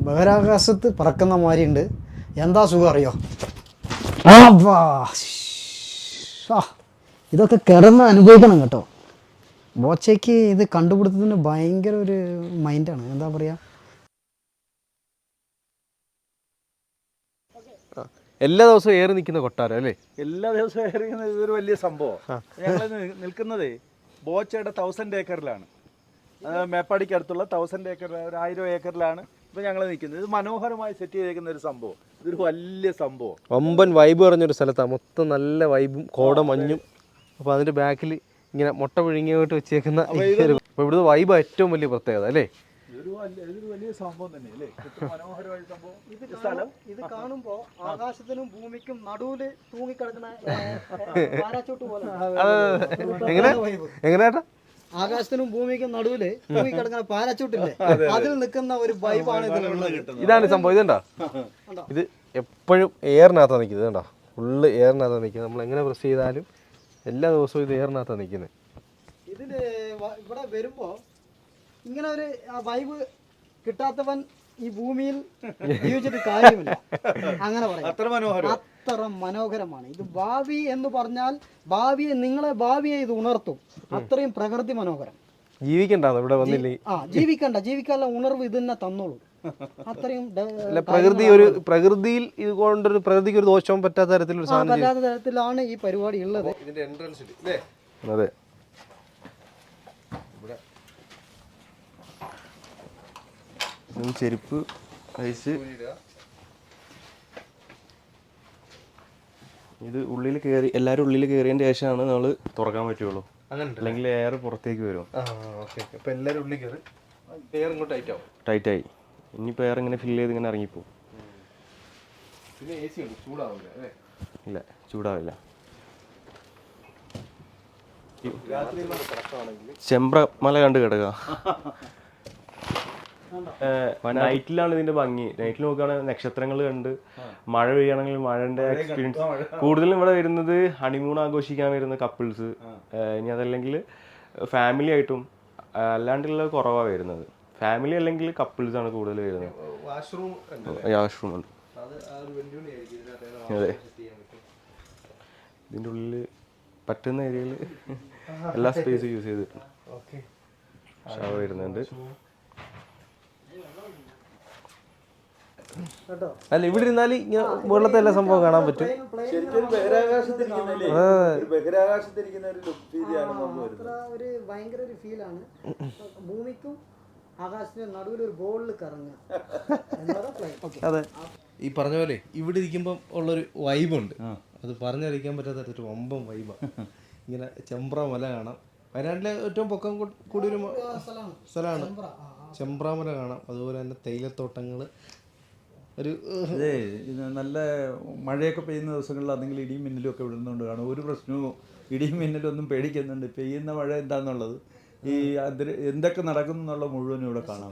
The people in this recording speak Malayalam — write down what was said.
ബഹിരാകാശത്ത് പറക്കുന്ന മാതിരിയുണ്ട്. എന്താ സുഖം അറിയോ? ഇതൊക്കെ കിടന്ന് അനുഭവിക്കണം കേട്ടോ. ബോച്ചയ്ക്ക് ഇത് കണ്ടുപിടുത്തത്തിന് ഭയങ്കര ഒരു മൈൻഡാണ്. എന്താ പറയുക, എല്ലാ ദിവസവും ഏറി നിൽക്കുന്ന കൊട്ടാരം അല്ലേ? എല്ലാ ദിവസവും ഏറി ഇതൊരു വലിയ സംഭവം. ഞങ്ങൾ നിൽക്കുന്നത് ബോച്ചയുടെ 1000 ഏക്കറിലാണ്. മേപ്പാടിക്ക് അടുത്തുള്ള 1000 ഏക്കർ, ഒരു 1000 ഏക്കറിലാണ് ഇപ്പോൾ ഞങ്ങൾ നിൽക്കുന്നത്. ഇത് മനോഹരമായി സെറ്റ് ചെയ്തേക്കുന്ന ഒരു സംഭവം. ഇതൊരു വലിയ സംഭവം, വമ്പൻ വൈബ് പറഞ്ഞൊരു സ്ഥലത്താണ്. മൊത്തം നല്ല വൈബും കോട മഞ്ഞും. അപ്പോൾ അതിൻ്റെ ബാക്കിൽ ഇങ്ങനെ മുട്ട പുഴുങ്ങിയിട്ട് വെച്ചേക്കുന്ന അപ്പോൾ ഇവിടുത്തെ വൈബ് ഏറ്റവും വലിയ പ്രത്യേകത അല്ലേ? ഇതൊരു വലിയ സംഭവം തന്നെ അല്ലേ? മനോഹരമായ സംഭവം. ഇത് കാണുമ്പോൾ ആകാശത്തിനും ഭൂമിക്കും നടുവില് തൂങ്ങിക്കിടക്കുന്ന പാരാച്ചൂട്ട് പോലെ. എങ്ങനെയാട്ടാ? ആകാശത്തിനും ഭൂമിക്കും നടുവില് തൂങ്ങിക്കിടക്കുന്ന പാരാച്ചൂട്ടില്ലേ, അതിൽ നിൽക്കുന്ന ഒരു വൈബാണ് ഇതിലുള്ളത്. ഇതാണ് സംഭവം. ഇതുണ്ടോ? ഇത് എപ്പോഴും എയറിനകത്താണ് നിൽക്കുന്നത്. ഇതുണ്ടോ? ഫുള്ള് എയറിനകത്താണ് നിൽക്കുന്നത്. നമ്മൾ എങ്ങനെ പ്രസ് ചെയ്താലും എല്ലാ ദിവസവും ഇത് എയറിനകത്താണ് നിൽക്കുന്നത്. ഇതില് ഇവിടെ വരുമ്പോ ഇങ്ങനെ ഒരു വൈബ് കിട്ടാത്തവൻ ഈ ഭൂമിയിൽ ജീവിച്ചിട്ട് കാര്യമില്ല. അങ്ങനെ പറയാം. അത്ര മനോഹരമാണ് ഇത്. ഭാവി എന്ന് പറഞ്ഞാൽ ഭാവിയെ ഇത് ഉണർത്തും. അത്രയും പ്രകൃതി മനോഹരം. ജീവിക്കണ്ട ഇവിടെ വന്നില്ലേ? ജീവിക്കാനുള്ള ഉണർവ് ഇത് തന്നെ തന്നോളൂ. അത്രയും പ്രകൃതിയിൽ ഇത് കൊണ്ടൊരു പ്രകൃതിക്ക് ഒരു ദോഷവും പറ്റാത്ത തരത്തിലാണ് ഈ പരിപാടി ഉള്ളത്. ഇതിന്റെ എൻട്രൻസ് അതെ. ചെരുപ്പ് അയച്ച് ഇത് ഉള്ളിൽ കയറി, എല്ലാവരും ഉള്ളിൽ കയറിയതിൻ്റെ ശേഷമാണ് നമ്മൾ തുറക്കാൻ പറ്റുള്ളൂ. അല്ലെങ്കിൽ എയർ പുറത്തേക്ക് വരും. എല്ലാവരും ഉള്ളിൽ കയറി എയർ ഇങ്ങോട്ട് ടൈറ്റായി. ഇനിയിപ്പോൾ എയർ ഇങ്ങനെ ഫില്ല് ചെയ്ത് ഇങ്ങനെ ഇറങ്ങിപ്പോവും. പിന്നെ AC ഉണ്ട്, ചൂടാവില്ല അല്ലേ? ഇല്ല, ചൂടാവില്ല. ചെമ്പ്രമല കണ്ട് കിടക്കുക. നൈറ്റിലാണ് ഇതിന്റെ ഭംഗി. നൈറ്റിൽ നോക്കുകയാണെങ്കിൽ നക്ഷത്രങ്ങൾ കണ്ട് മഴ പെയ്യുകയാണെങ്കിൽ മഴന്റെ എക്സ്പീരിയൻസ്. കൂടുതലും ഇവിടെ വരുന്നത് ഹണിമൂൺ ആഘോഷിക്കാൻ വരുന്ന കപ്പിൾസ്, ഇനി അതല്ലെങ്കിൽ ഫാമിലി ആയിട്ടും, അല്ലാണ്ടുള്ള കുറവാണ് വരുന്നത്. ഫാമിലി അല്ലെങ്കിൽ കപ്പിൾസ് ആണ് കൂടുതൽ വരുന്നത്. വാഷ്റൂം ഉണ്ട്. അതെ, ഇതിൻ്റെ ഉള്ളിൽ പറ്റുന്ന ഏരിയയിൽ എല്ലാ സ്പേസും യൂസ് ചെയ്തിട്ടുണ്ട്. ഷവർ വരുന്നുണ്ട്. അല്ല, ഇവിടെ ഇരുന്നാൽ ഇങ്ങനെ വെള്ളത്തെ എല്ലാ സംഭവം കാണാൻ പറ്റും. ഭയങ്കര ഒരു ഫീലാണ്. ഭൂമിക്കും ആകാശത്തിന്റെ നടുവിൽ ഒരു ബോളിൽ കറങ്ങുക. അതെ, ഈ പറഞ്ഞ പോലെ ഇവിടെ ഇരിക്കുമ്പം ഉള്ളൊരു വൈബുണ്ട്. അത് പറഞ്ഞറിയിക്കാൻ പറ്റാത്ത തരത്തിൽ വമ്പം വൈബാണ്. ഇങ്ങനെ ചെമ്പ്രമല കാണാം. വയനാട്ടിലെ ഏറ്റവും പൊക്കം കൂടിയൊരു സ്ഥലമാണ് ചെമ്പ്രമല കാണാം. അതുപോലെ തന്നെ തേയിലത്തോട്ടങ്ങൾ. നല്ല മഴയൊക്കെ പെയ്യുന്ന ദിവസങ്ങളിൽ അതെങ്കിൽ ഇടിയും മിന്നലും ഒക്കെ വിടുന്നുണ്ട് കാണും. ഒരു പ്രശ്നവും ഇടിയും മിന്നലും ഒന്നും പേടിക്കുന്നുണ്ട്. പെയ്യുന്ന മഴ എന്താണെന്നുള്ളത്, ഈ എന്തൊക്കെ നടക്കുന്നു എന്നുള്ള മുഴുവനും ഇവിടെ കാണാം.